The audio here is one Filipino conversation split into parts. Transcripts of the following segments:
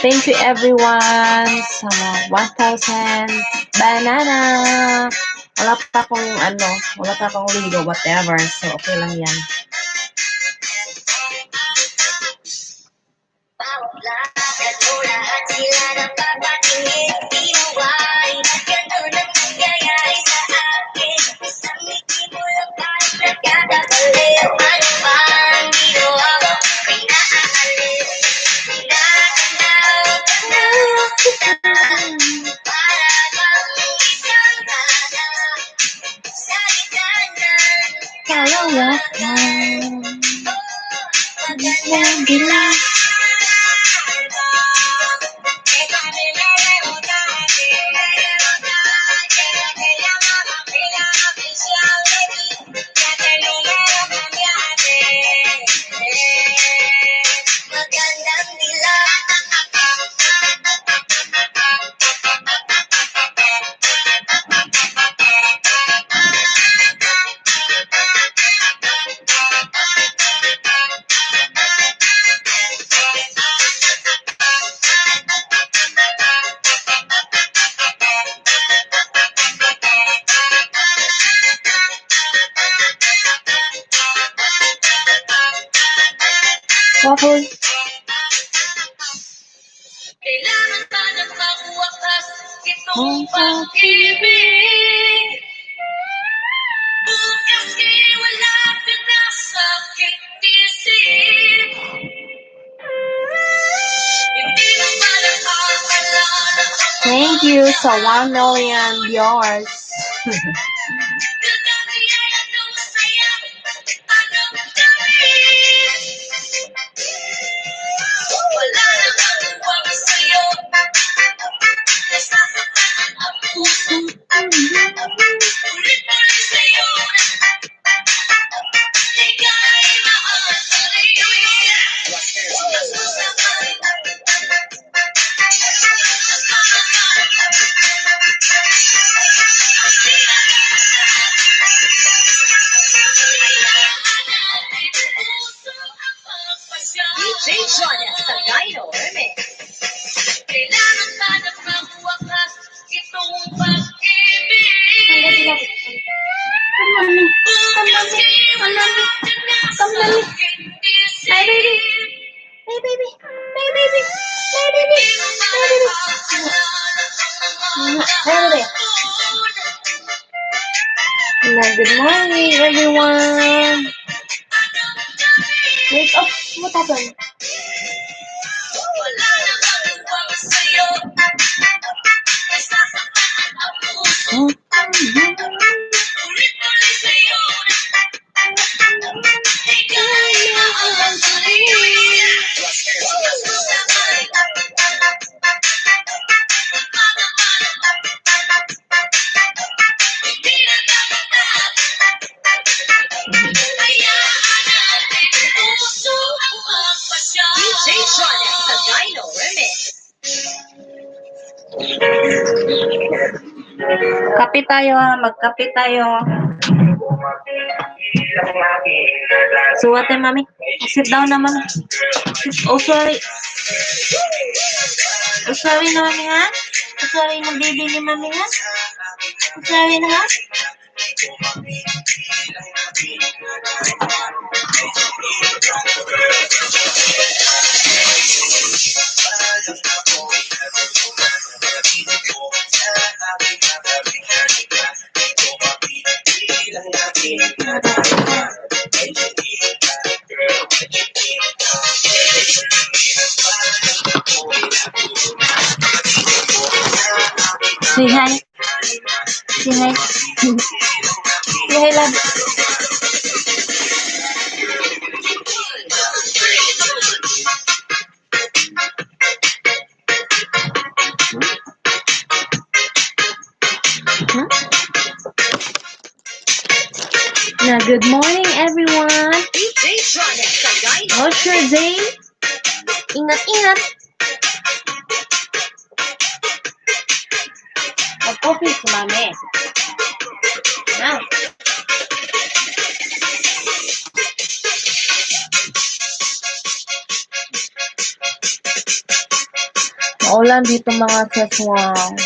Thank you everyone sa 1,000 banana. Wala pa akong ligo, whatever. So, okay lang yan. Waffle. Kailangan pa na magwakas itong pag-ibig. Bukas kay wala ka na sa aking isip. Hindi mo pa nakakaalala. Thank you sa 1 million viewers. Kagabi ay anong masaya, anong gawin? Wala namang huwag sa'yo. Nasasaktan ang puso. Ulit-ulit sa'yo. Di ka ay maatuloy. DJ Jonas sa Dino Remix. Kailangan pa na magwakas itong pag-ibig. Bukas kay wala ka na sa aking isip. Hey baby. Hey baby. Hey baby. Di mo pa nakakaalala ang mga Hey baby. Good morning everyone. Wake up. What happened? wala namang huwag sa'yo. Nasasaktan ang puso. Ulit-ulit sa'yo. Di ka ay maatuloy. Hindi na dapat na hayaan natin puso ang magpasya. DJ Jonas sa Dino Remix. Kape tayo ha. Magkape tayo. So what time, mami? Sit down naman. Oh, sorry. Oh, sorry na, mami, ha? Oh, sorry na, baby ni mami, ha? Oh, sorry na, ha? Say hi. Say hi. Say hi, love. Now, good morning, everyone. DJ Jonas sa Dino. How's your day? Ingat-ingat. Mag-coffee si mami. Now. Maulan dito mga saswang.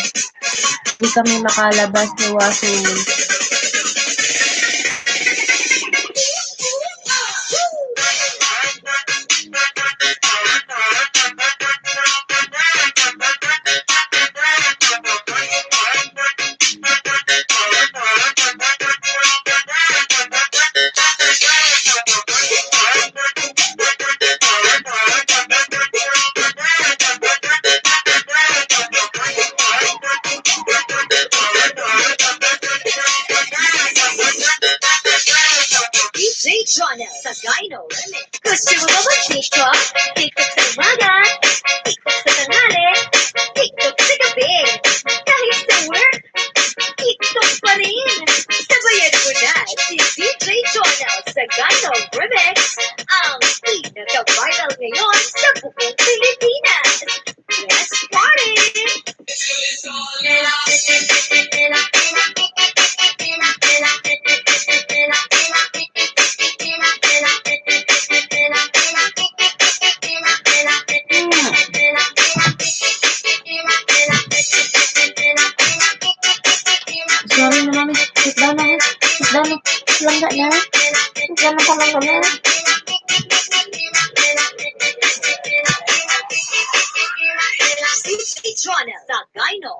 Hindi kami makalabas ni Wasul. DJ Jonel sa Dino Remix. Gusto mo ba mag-TikTok? TikTok sa umaga, TikTok sa tanghali, TikTok sa gabi. Kahit sa work, TikTok pa rin. Sabayan mo na si DJ Jonel sa Dino Remix, ang pinaka-viral ngayon sa buong Pilipinas. Let's party! Sorry na mami. Sit down na. Sit down na. Langga na. Sit down na palangga na. DJ Jonel sa Dino.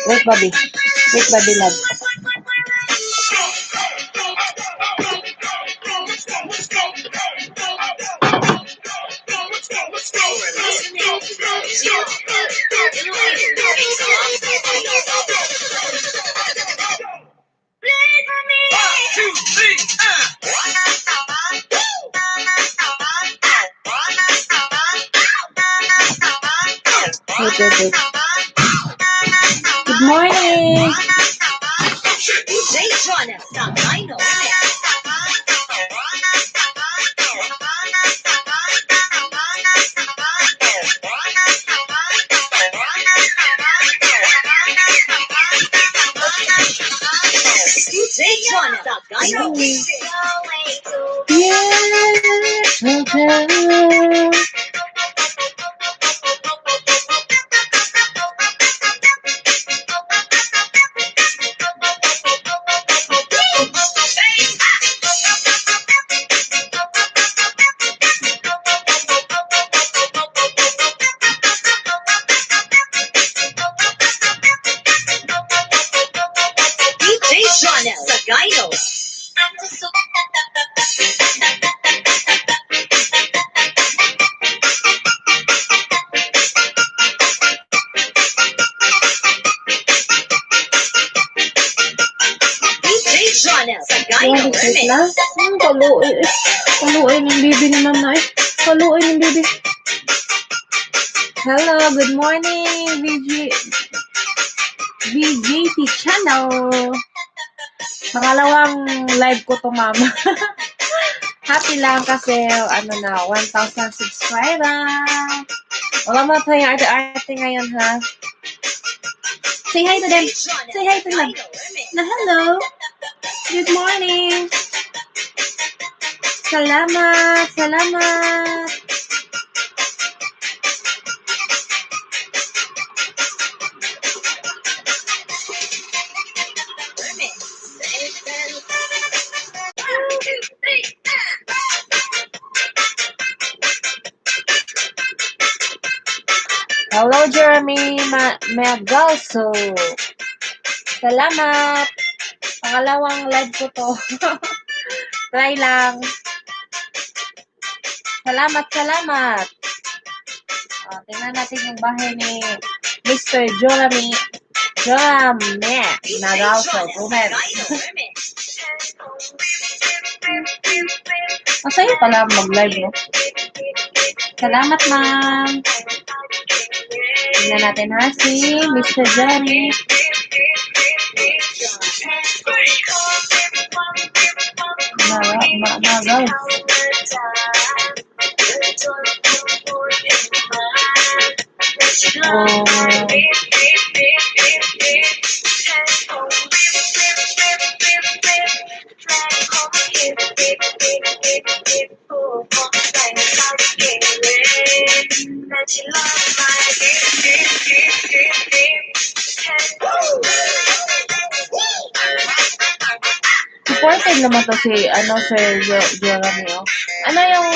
Wait, Bobby. Wait, Bobby, love. Wait. Good morning. DJ Jonel sa Dino Remix. DJ Jonel sa Dino Remix. Yes, okay. DJ Jonel sa Dino. DJ Jonel sa Dino Wait Remix. lang. Paluoy. Paluoy ng baby naman na eh. Paluoy ng baby. Hello, good morning, VJT channel. Pangalawang live ko to, mama. Happy lang kasi, 1,000 subscriber. Wala mo tayong arte-arte ngayon, ha? Say hi to them. Say hi to them. Na hello. Good morning. Salamat. Hello, Jeremy Magalso. Salamat. Pangalawang live ko to. Try lang. Salamat. Tingnan natin yung bahay ni Mr. Jeremy Magalso. Gomez. Masaya pala mag-live, no? Salamat, ma'am. Tingnan natin ha, si Mr. Jeremy Tagal. Supported naman to si, Sir Jeremy, oh. Ano yung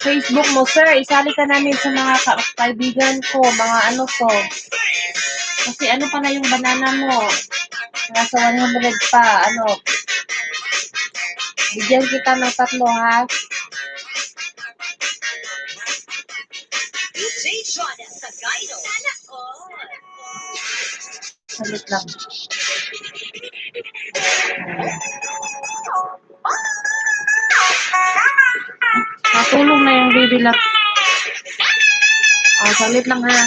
Facebook mo, sir? Isali ka namin sa mga kaibigan ko, mga ano ko. Kasi ano pa na yung banana mo? Nasa 100 pa, bigyan kita ng 3, ha? DJ Jonah Sagayno. Sana all. Salit lang. Natulong na yung baby lap. Salit lang, ha?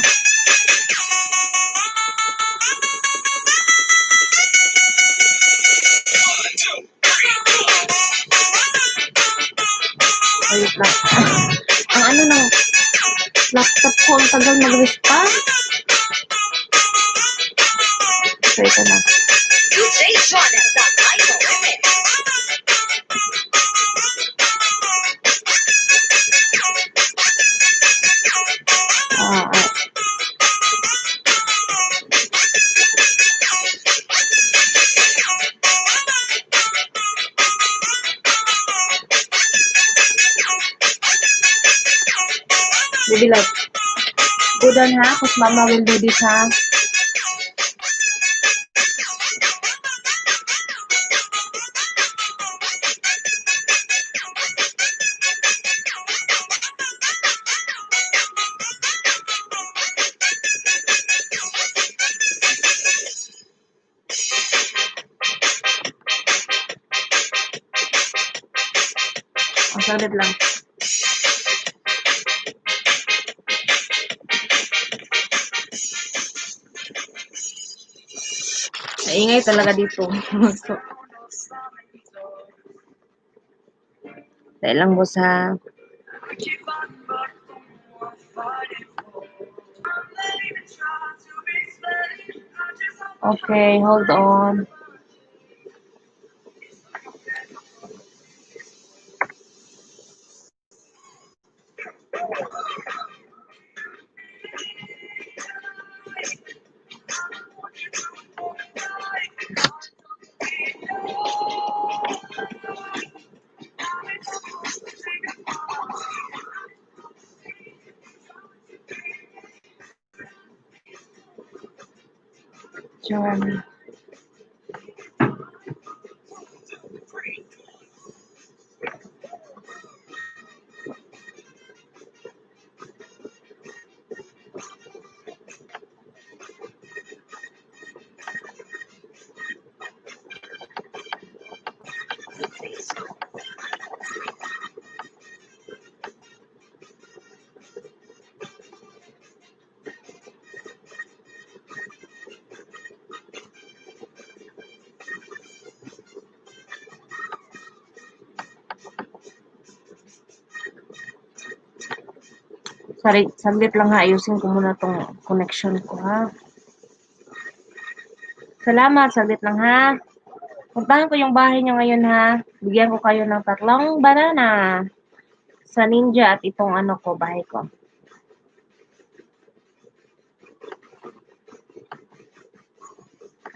Salit lang. Ang ano ng laptop ko, ang tagal mag-respond. So, ito na. DJ Jonah Sagayno. Baby love. Good on, ha? Because mama will do this, ha? Salit lang. Naingay talaga dito. So, dahil lang, boss, ha? Okay, hold on. John. Sorry, saglit lang, ha. Ayusin ko muna tong connection ko, ha. Salamat, saglit lang, ha. Puntahan ko yung bahay niyo ngayon, ha. Bigyan ko kayo ng 3 banana sa Ninja at itong bahay ko.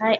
Hi.